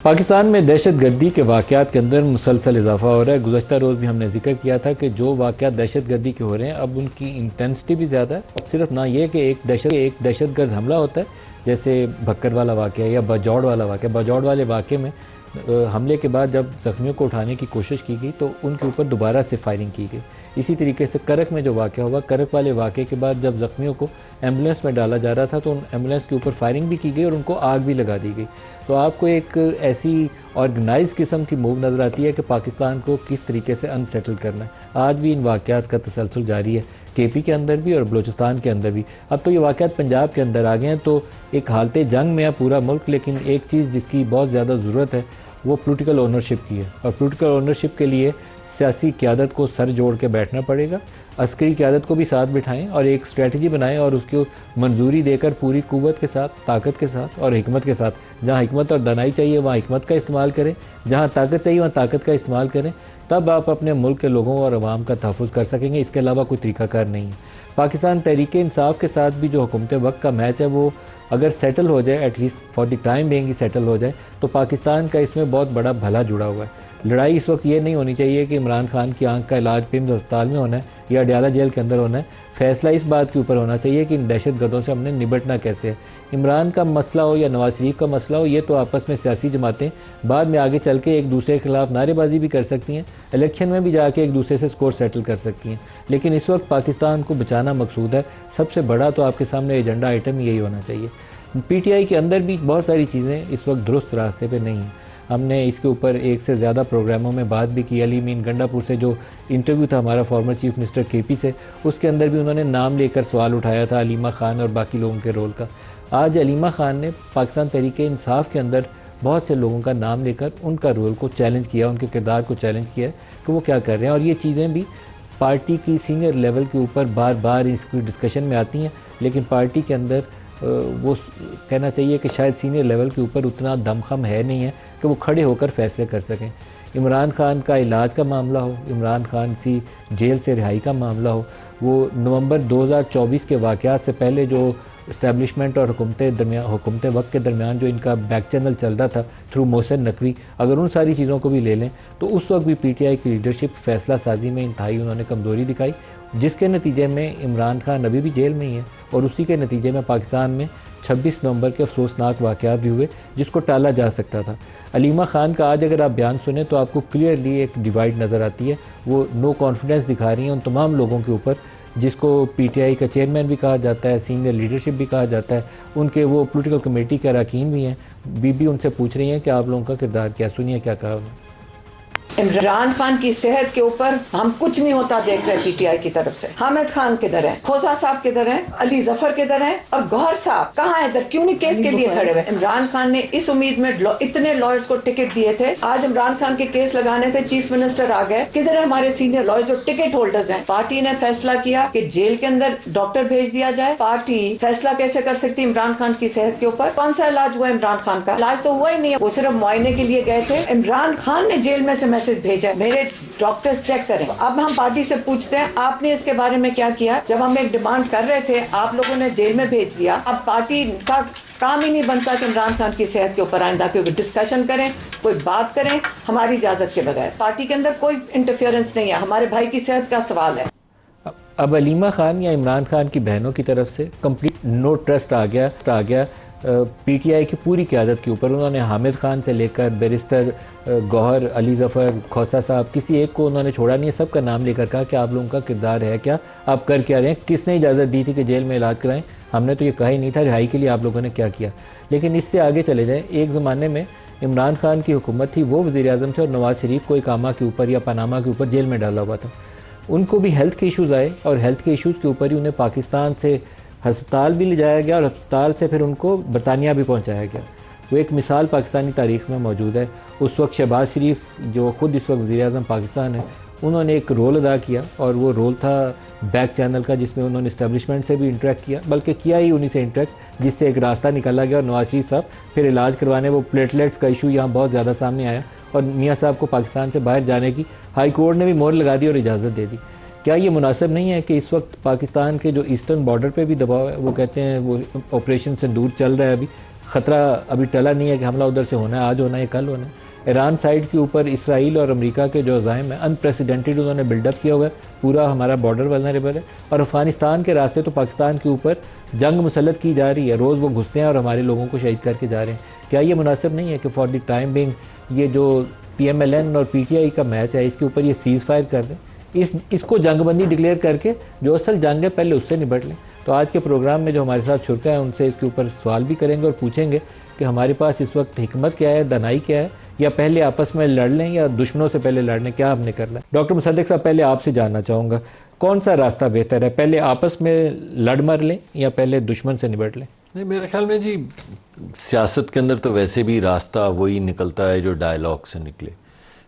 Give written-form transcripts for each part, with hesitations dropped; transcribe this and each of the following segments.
پاکستان میں دہشت گردی کے واقعات کے اندر مسلسل اضافہ ہو رہا ہے۔ گزشتہ روز بھی ہم نے ذکر کیا تھا کہ جو واقعات دہشت گردی کے ہو رہے ہیں اب ان کی انٹینسٹی بھی زیادہ ہے۔ صرف نہ یہ کہ ایک دہشت گرد حملہ ہوتا ہے جیسے بھکر والا واقعہ یا بجوڑ والا واقعہ۔ بجوڑ والے واقعے میں حملے کے بعد جب زخمیوں کو اٹھانے کی کوشش کی گئی تو ان کے اوپر دوبارہ سے فائرنگ کی گئی۔ اسی طریقے سے کرک میں جو واقعہ ہوا، کرک والے واقعے کے بعد جب زخمیوں کو ایمبولینس میں ڈالا جا رہا تھا تو ان ایمبولینس کے اوپر فائرنگ بھی کی گئی اور ان کو آگ بھی لگا دی گئی۔ تو آپ کو ایک ایسی آرگنائز قسم کی موو نظر آتی ہے کہ پاکستان کو کس طریقے سے ان سیٹل کرنا ہے۔ آج بھی ان واقعات کا تسلسل جاری ہے، کے پی کے اندر بھی اور بلوچستان کے اندر بھی۔ اب تو یہ واقعات پنجاب کے اندر آ گئے ہیں تو ایک حالت جنگ میں ہے پورا ملک، لیکن ایک چیز جس کی بہت زیادہ ضرورت ہے وہ پولیٹیکل اونرشپ کی ہے، اور پولیٹیکل اونرشپ کے لیے سیاسی قیادت کو سر جوڑ کے بیٹھنا پڑے گا، عسکری قیادت کو بھی ساتھ بٹھائیں اور ایک اسٹریٹجی بنائیں اور اس کو منظوری دے کر پوری قوت کے ساتھ، طاقت کے ساتھ اور حکمت کے ساتھ، جہاں حکمت اور دانائی چاہیے وہاں حکمت کا استعمال کریں، جہاں طاقت چاہیے وہاں طاقت کا استعمال کریں، تب آپ اپنے ملک کے لوگوں اور عوام کا تحفظ کر سکیں گے۔ اس کے علاوہ کوئی طریقہ کار نہیں ہے۔ پاکستان تحریک انصاف کے ساتھ بھی جو حکومت وقت کا میچ ہے وہ اگر سیٹل ہو جائے، at least for the time being ہی سیٹل ہو جائے، تو پاکستان کا اس میں بہت بڑا بھلا جڑا ہوا ہے۔ لڑائی اس وقت یہ نہیں ہونی چاہیے کہ عمران خان کی آنکھ کا علاج پیمز ہسپتال میں ہونا ہے یا اڈیالہ جیل کے اندر ہونا ہے۔ فیصلہ اس بات کے اوپر ہونا چاہیے کہ ان دہشت گردوں سے ہم نے نبٹنا کیسے ہے۔ عمران کا مسئلہ ہو یا نواز شریف کا مسئلہ ہو، یہ تو آپس میں سیاسی جماعتیں بعد میں آگے چل کے ایک دوسرے کے خلاف نعرے بازی بھی کر سکتی ہیں، الیکشن میں بھی جا کے ایک دوسرے سے سکور سیٹل کر سکتی ہیں، لیکن اس وقت پاکستان کو بچانا مقصود ہے۔ سب سے بڑا تو آپ کے سامنے ایجنڈا آئٹم یہی ہونا چاہیے۔ پی ٹی آئی کے اندر بھی بہت ساری چیزیں اس وقت درست راستے پہ نہیں ہیں۔ ہم نے اس کے اوپر ایک سے زیادہ پروگراموں میں بات بھی کی۔ علی امین گنڈا پور سے جو انٹرویو تھا ہمارا فارمر چیف منسٹر کے پی سے، اس کے اندر بھی انہوں نے نام لے کر سوال اٹھایا تھا علیمہ خان اور باقی لوگوں کے رول کا۔ آج علیمہ خان نے پاکستان تحریک انصاف کے اندر بہت سے لوگوں کا نام لے کر ان کا رول کو چیلنج کیا، ان کے کردار کو چیلنج کیا کہ وہ کیا کر رہے ہیں، اور یہ چیزیں بھی پارٹی کی سینئر لیول کے اوپر بار بار اس کی ڈسکشن میں آتی ہیں، لیکن پارٹی کے اندر وہ کہنا چاہیے کہ شاید سینئر لیول کے اوپر اتنا دم خم ہے نہیں ہے کہ وہ کھڑے ہو کر فیصلے کر سکیں۔ عمران خان کا علاج کا معاملہ ہو، عمران خان سی جیل سے رہائی کا معاملہ ہو، وہ نومبر 2024 کے واقعات سے پہلے جو اسٹیبلشمنٹ اور حکومت وقت کے درمیان جو ان کا بیک چینل چل رہا تھا تھرو محسن نقوی، اگر ان ساری چیزوں کو بھی لے لیں تو اس وقت بھی پی ٹی آئی کی لیڈرشپ فیصلہ سازی میں انتہائی انہوں نے کمزوری دکھائی، جس کے نتیجے میں عمران خان ابھی بھی جیل میں ہی ہے، اور اسی کے نتیجے میں پاکستان میں 26 نومبر کے افسوسناک واقعات بھی ہوئے جس کو ٹالا جا سکتا تھا۔ علیمہ خان کا آج اگر آپ بیان سنیں تو آپ کو کلیئرلی ایک ڈیوائڈ نظر آتی ہے، وہ نو کانفیڈنس دکھا رہی ہیں ان تمام لوگوں کے اوپر جس کو پی ٹی آئی کا چیئرمین بھی کہا جاتا ہے، سینئر لیڈرشپ بھی کہا جاتا ہے، ان کے وہ پولیٹیکل کمیٹی کے اراکین بھی ہیں۔ بی بی ان سے پوچھ رہی ہیں کہ آپ لوگوں کا کردار کیا، سنیے کیا کہا انہوں نے۔ عمران خان کی صحت کے اوپر ہم کچھ نہیں ہوتا دیکھ رہے پی ٹی آئی کی طرف سے۔ حامد خان کدھر ہیں، کھوسا صاحب کدھر ہیں، علی ظفر کدھر ہیں، اور گوہر صاحب کہاں ہیں، ادھر کیوں نہیں کیس کے لیے کھڑے ہوئے؟ عمران خان نے اس امید میں اتنے لائرز کو ٹکٹ دیے تھے، آج عمران خان کے کیس لگانے تھے، چیف منسٹر آ گئے، کدھر ہیں ہمارے سینئر لائر جو ٹکٹ ہولڈرز ہیں؟ پارٹی نے فیصلہ کیا کہ جیل کے اندر ڈاکٹر بھیج دیا جائے۔ پارٹی فیصلہ کیسے کر سکتی عمران خان کی صحت کے اوپر؟ کون سا علاج ہوا عمران خان کا؟ علاج تو ہوا ہی نہیں ہے، وہ صرف معائنے کے لیے گئے تھے۔ عمران خان نے جیل میں سے میسج بھیجا میرے ڈاکٹرز چیک کریں۔ اب ہم پارٹی سے پوچھتے ہیں آپ نے اس کے بارے میں کیا کیا؟ جب ہم ایک ڈیمانڈ کر رہے تھے آپ لوگوں نے جیل میں بھیج دیا۔ اب پارٹی کا کام ہی نہیں بنتا کہ عمران خان کی صحت کے اوپر آئندہ کیونکہ ڈسکشن کریں، کوئی بات کریں ہماری اجازت کے بغیر۔ پارٹی کے اندر کوئی انٹرفیئرنس نہیں ہے، ہمارے بھائی کی صحت کا سوال ہے۔ اب علیمہ خان یا عمران خان کی بہنوں کی طرف سے کمپلیٹ نو ٹرسٹ آ گیا پی ٹی آئی کی پوری قیادت کے اوپر۔ انہوں نے حامد خان سے لے کر بیرسٹر گوہر، علی ظفر، کھوسا صاحب، کسی ایک کو انہوں نے چھوڑا نہیں ہے، سب کا نام لے کر کہا کہ آپ لوگوں کا کردار ہے کیا، آپ کر کیا رہے ہیں، کس نے اجازت دی تھی کہ جیل میں علاج کرائیں، ہم نے تو یہ کہا ہی نہیں تھا، رہائی کے لیے آپ لوگوں نے کیا کیا۔ لیکن اس سے آگے چلے جائیں، ایک زمانے میں عمران خان کی حکومت تھی، وہ وزیر اعظم تھے اور نواز شریف کو اقامہ کے اوپر یا پاناما کے اوپر جیل میں ڈالا ہوا تھا۔ ان کو بھی ہیلتھ کے ایشوز آئے اور ہیلتھ کے ایشوز کے اوپر ہی انہیں پاکستان سے ہسپتال بھی لے جایا گیا اور ہسپتال سے پھر ان کو برطانیہ بھی پہنچایا گیا۔ وہ ایک مثال پاکستانی تاریخ میں موجود ہے۔ اس وقت شہباز شریف جو خود اس وقت وزیر اعظم پاکستان ہے، انہوں نے ایک رول ادا کیا اور وہ رول تھا بیک چینل کا، جس میں انہوں نے اسٹیبلشمنٹ سے بھی انٹریکٹ کیا، بلکہ کیا ہی انہی سے انٹریکٹ جس سے ایک راستہ نکالا گیا، اور نواز شریف صاحب پھر علاج کروانے، وہ پلیٹلیٹس کا ایشو یہاں بہت زیادہ سامنے آیا اور میاں صاحب کو پاکستان سے باہر جانے کی ہائی کورٹ نے بھی مہر لگا دی اور اجازت دے دی۔ کیا یہ مناسب نہیں ہے کہ اس وقت پاکستان کے جو ایسٹرن بارڈر پہ بھی دباؤ ہے، وہ کہتے ہیں وہ آپریشن سندور چل رہا ہے ابھی، خطرہ ابھی ٹلا نہیں ہے کہ حملہ ادھر سے ہونا ہے، آج ہونا ہے کل ہونا ہے۔ ایران سائڈ کے اوپر اسرائیل اور امریکہ کے جو عزائم ہیں انپریسیڈنٹڈ انہوں نے بلڈ اپ کیا ہوا ہے، پورا ہمارا بارڈر ولنریبل ہے، اور افغانستان کے راستے تو پاکستان کے اوپر جنگ مسلط کی جا رہی ہے، روز وہ گھستے ہیں اور ہمارے لوگوں کو شہید کر کے جا رہے ہیں۔ کیا یہ مناسب نہیں ہے کہ فار دی ٹائم بینگ یہ جو پی ایم ایل این اور پی ٹی آئی کا میچ ہے اس کے اوپر یہ سیز فائر کر دیں، اس کو جنگ بندی ڈکلیئر کر کے جو اصل جنگ ہے پہلے اس سے نبٹ لیں؟ تو آج کے پروگرام میں جو ہمارے ساتھ شرکا ہے ان سے اس کے اوپر سوال بھی کریں گے اور پوچھیں گے کہ ہمارے پاس اس وقت حکمت کیا ہے، دانائی کیا ہے، یا پہلے آپس میں لڑ لیں یا دشمنوں سے پہلے لڑ لیں، کیا ہم نے کرنا ہے؟ ڈاکٹر مصدق صاحب، پہلے آپ سے جاننا چاہوں گا کون سا راستہ بہتر ہے، پہلے آپس میں لڑ مر لیں یا پہلے دشمن سے نبٹ لیں؟ نہیں، میرے خیال میں جی سیاست کے اندر تو ویسے بھی راستہ وہی نکلتا ہے جو ڈائیلاگ سے نکلے۔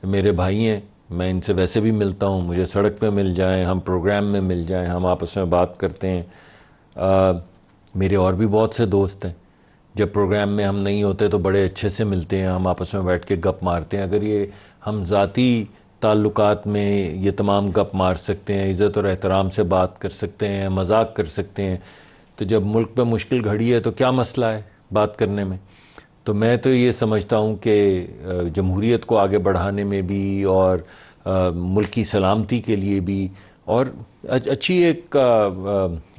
میرے بھائی ہیں، میں ان سے ویسے بھی ملتا ہوں، مجھے سڑک پہ مل جائیں، ہم پروگرام میں مل جائیں، ہم آپس میں بات کرتے ہیں۔ میرے اور بھی بہت سے دوست ہیں، جب پروگرام میں ہم نہیں ہوتے تو بڑے اچھے سے ملتے ہیں، ہم آپس میں بیٹھ کے گپ مارتے ہیں۔ اگر یہ ہم ذاتی تعلقات میں یہ تمام گپ مار سکتے ہیں، عزت اور احترام سے بات کر سکتے ہیں، مذاق کر سکتے ہیں، تو جب ملک پہ مشکل گھڑی ہے تو کیا مسئلہ ہے بات کرنے میں؟ تو میں تو یہ سمجھتا ہوں کہ جمہوریت کو آگے بڑھانے میں بھی اور ملک کی سلامتی کے لیے بھی اور اچھی ایک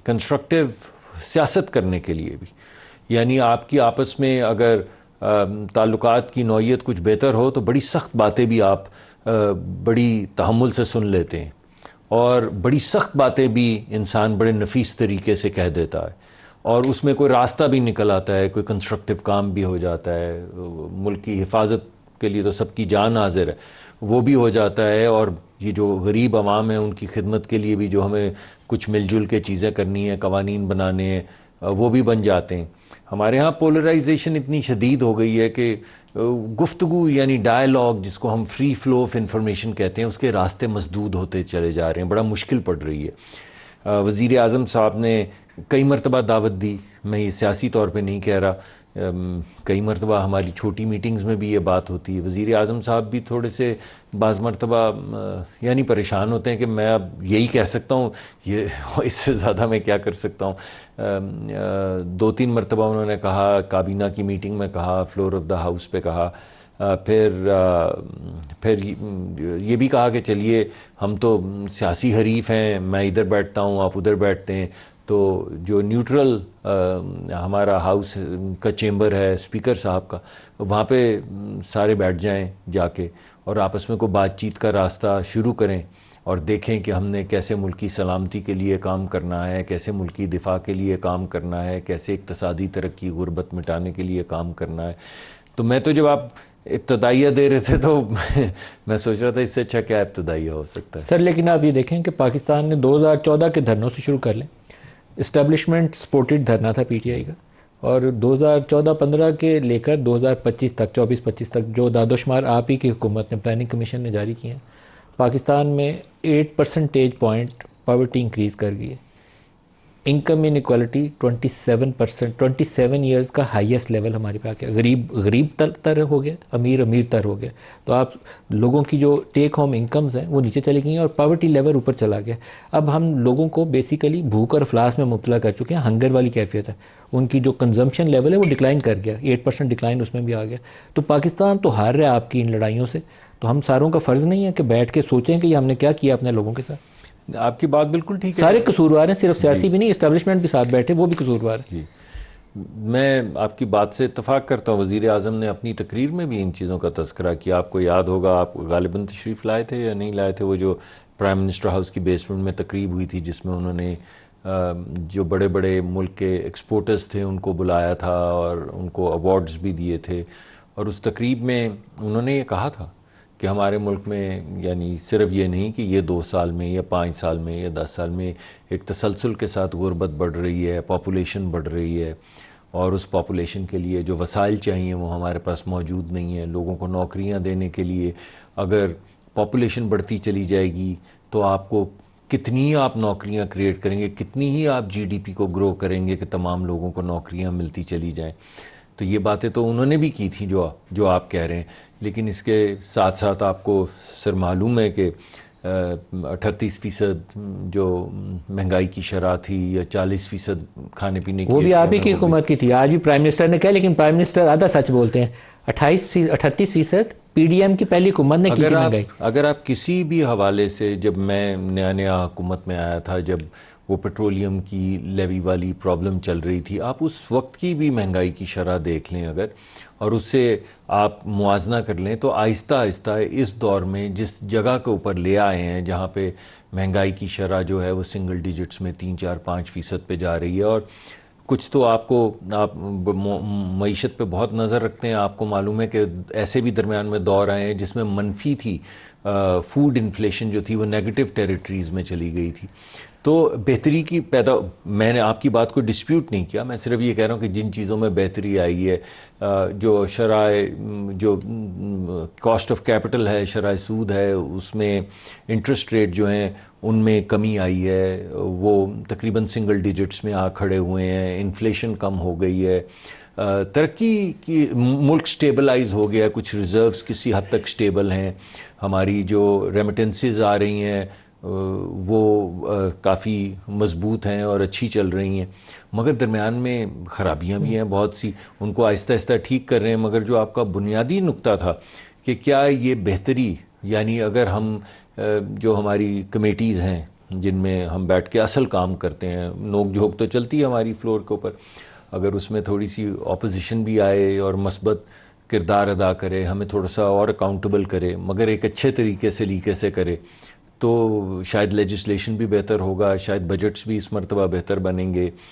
کنسٹرکٹیو سیاست کرنے کے لیے بھی، یعنی آپ کی آپس میں اگر تعلقات کی نوعیت کچھ بہتر ہو تو بڑی سخت باتیں بھی آپ بڑی تحمل سے سن لیتے ہیں، اور بڑی سخت باتیں بھی انسان بڑے نفیس طریقے سے کہہ دیتا ہے، اور اس میں کوئی راستہ بھی نکل آتا ہے، کوئی کنسٹرکٹیو کام بھی ہو جاتا ہے، ملک کی حفاظت کے لیے تو سب کی جان حاضر ہے، وہ بھی ہو جاتا ہے، اور یہ جو غریب عوام ہیں ان کی خدمت کے لیے بھی جو ہمیں کچھ مل جل کے چیزیں کرنی ہیں، قوانین بنانے ہیں، وہ بھی بن جاتے ہیں۔ ہمارے ہاں پولرائزیشن اتنی شدید ہو گئی ہے کہ گفتگو یعنی ڈائیلاگ جس کو ہم فری فلو آف انفارمیشن کہتے ہیں، اس کے راستے مسدود ہوتے چلے جا رہے ہیں، بڑا مشکل پڑ رہی ہے۔ وزیر اعظم صاحب نے کئی مرتبہ دعوت دی، میں یہ سیاسی طور پہ نہیں کہہ رہا، کئی مرتبہ ہماری چھوٹی میٹنگز میں بھی یہ بات ہوتی ہے۔ وزیر اعظم صاحب بھی تھوڑے سے بعض مرتبہ یعنی پریشان ہوتے ہیں کہ میں اب یہی کہہ سکتا ہوں، یہ اس سے زیادہ میں کیا کر سکتا ہوں۔ 2-3 مرتبہ انہوں نے کہا، کابینہ کی میٹنگ میں کہا، فلور آف دا ہاؤس پہ کہا، پھر یہ بھی کہا کہ چلیے ہم تو سیاسی حریف ہیں، میں ادھر بیٹھتا ہوں آپ ادھر بیٹھتے ہیں، تو جو نیوٹرل ہمارا ہاؤس کا چیمبر ہے اسپیکر صاحب کا، وہاں پہ سارے بیٹھ جائیں جا کے اور آپس میں کوئی بات چیت کا راستہ شروع کریں، اور دیکھیں کہ ہم نے کیسے ملک کی سلامتی کے لیے کام کرنا ہے، کیسے ملک کی دفاع کے لیے کام کرنا ہے، کیسے اقتصادی ترقی غربت مٹانے کے لیے کام کرنا ہے۔ تو میں تو جب آپ ابتدائیہ دے رہے تھے تو میں سوچ رہا تھا اس سے اچھا کیا ابتدائیہ ہو سکتا ہے۔ سر لیکن آپ یہ دیکھیں کہ پاکستان نے 2014 کے دھرنوں سے شروع کر لیں، اسٹیبلشمنٹ سپورٹڈ دھرنا تھا پی ٹی آئی کا، اور 2014-15 کے لے کر 2025 تک 24-25 تک جو داد و شمار آپ ہی کی حکومت نے پلاننگ کمیشن نے جاری کیے ہیں، پاکستان میں 8% پوائنٹ پاورٹی انکریز کر گئی ہے، انکم ان ایکوالٹی 27%، 27 ایئرز کا ہائیسٹ لیول ہمارے پہ آ گیا، غریب تر ہو گیا، امیر تر ہو گیا، تو آپ لوگوں کی جو ٹیک ہوم انکمز ہیں وہ نیچے چلی گئی ہیں اور پاورٹی لیول اوپر چلا گیا۔ اب ہم لوگوں کو بیسیکلی بھوک اور افلاس میں مبتلا کر چکے ہیں، ہنگر والی کیفیت ہے، ان کی جو کنزمپشن لیول ہے وہ ڈکلائن کر گیا، 8% ڈکلائن اس میں بھی آ گیا۔ تو پاکستان تو ہار رہا ہے آپ کی ان لڑائیوں سے، تو ہم ساروں کا فرض نہیں ہے کہ بیٹھ کے سوچیں کہ یہ ہم نے کیا کیا اپنے لوگوں کے ساتھ؟ آپ کی بات بالکل ٹھیک ہے، سارے قصوروار ہیں، صرف سیاسی بھی نہیں، اسٹیبلشمنٹ بھی ساتھ بیٹھے وہ بھی قصوروار ہیں۔ جی میں آپ کی بات سے اتفاق کرتا ہوں۔ وزیر اعظم نے اپنی تقریر میں بھی ان چیزوں کا تذکرہ کیا، آپ کو یاد ہوگا، آپ غالباً تشریف لائے تھے یا نہیں لائے تھے، وہ جو پرائم منسٹر ہاؤس کی بیسمنٹ میں تقریب ہوئی تھی جس میں انہوں نے جو بڑے بڑے ملک کے ایکسپورٹرز تھے ان کو بلایا تھا اور ان کو ایوارڈز بھی دیے تھے، اور اس تقریب میں انہوں نے یہ کہا تھا کہ ہمارے ملک میں یعنی صرف یہ نہیں کہ یہ 2 سال میں یا 5 سال میں یا 10 سال میں ایک تسلسل کے ساتھ غربت بڑھ رہی ہے، پاپولیشن بڑھ رہی ہے، اور اس پاپولیشن کے لیے جو وسائل چاہیے وہ ہمارے پاس موجود نہیں ہیں۔ لوگوں کو نوکریاں دینے کے لیے اگر پاپولیشن بڑھتی چلی جائے گی تو آپ کو کتنی آپ نوکریاں کریٹ کریں گے، کتنی ہی آپ جی ڈی پی کو گرو کریں گے کہ تمام لوگوں کو نوکریاں ملتی چلی جائیں۔ تو یہ باتیں تو انہوں نے بھی کی تھیں جو آپ کہہ رہے ہیں، لیکن اس کے ساتھ ساتھ آپ کو سر معلوم ہے کہ 38% جو مہنگائی کی شرح تھی یا 40% کھانے پینے کی، وہ بھی آپ ہی کی حکومت کی تھی. آج بھی پرائم منسٹر نے کہا، لیکن پرائم منسٹر آدھا سچ بولتے ہیں. 38% پی ڈی ایم کی پہلی حکومت نے کی تھی مہنگائی. اگر آپ کسی بھی حوالے سے، جب میں نیا حکومت میں آیا تھا، جب وہ پیٹرولیم کی لیوی والی پرابلم چل رہی تھی، آپ اس وقت کی بھی مہنگائی کی شرح دیکھ لیں اگر، اور اس سے آپ موازنہ کر لیں، تو آہستہ آہستہ اس دور میں جس جگہ کے اوپر لے آئے ہیں جہاں پہ مہنگائی کی شرح جو ہے وہ سنگل ڈیجٹس میں 3-4-5% پہ جا رہی ہے. اور کچھ تو آپ معیشت پہ بہت نظر رکھتے ہیں، آپ کو معلوم ہے کہ ایسے بھی درمیان میں دور آئے ہیں جس میں منفی تھی، فوڈ انفلیشن جو تھی وہ نیگیٹو ٹیریٹریز میں چلی گئی تھی. تو بہتری کی میں نے آپ کی بات کو ڈسپیوٹ نہیں کیا، میں صرف یہ کہہ رہا ہوں کہ جن چیزوں میں بہتری آئی ہے، جو جو کاسٹ آف کیپٹل ہے، شرح سود ہے، اس میں انٹرسٹ ریٹ جو ہیں ان میں کمی آئی ہے، وہ تقریباً سنگل ڈیجٹس میں آ کھڑے ہوئے ہیں، انفلیشن کم ہو گئی ہے، ترقی کی ملک سٹیبلائز ہو گیا، کچھ ریزروز کسی حد تک سٹیبل ہیں، ہماری جو ریمیٹنسز آ رہی ہیں وہ کافی مضبوط ہیں اور اچھی چل رہی ہیں. مگر درمیان میں خرابیاں بھی ہیں بہت سی، ان کو آہستہ آہستہ ٹھیک کر رہے ہیں. مگر جو آپ کا بنیادی نقطہ تھا کہ کیا یہ بہتری، یعنی اگر ہم جو ہماری کمیٹیز ہیں جن میں ہم بیٹھ کے اصل کام کرتے ہیں، نوک جھوک تو چلتی ہے ہماری فلور کے اوپر، اگر اس میں تھوڑی سی اپوزیشن بھی آئے اور مثبت کردار ادا کرے، ہمیں تھوڑا سا اور اکاؤنٹیبل کرے، مگر ایک اچھے سلیقے سے کرے، تو شاید لیجسلیشن بھی بہتر ہوگا، شاید بجٹس بھی اس مرتبہ بہتر بنیں گے،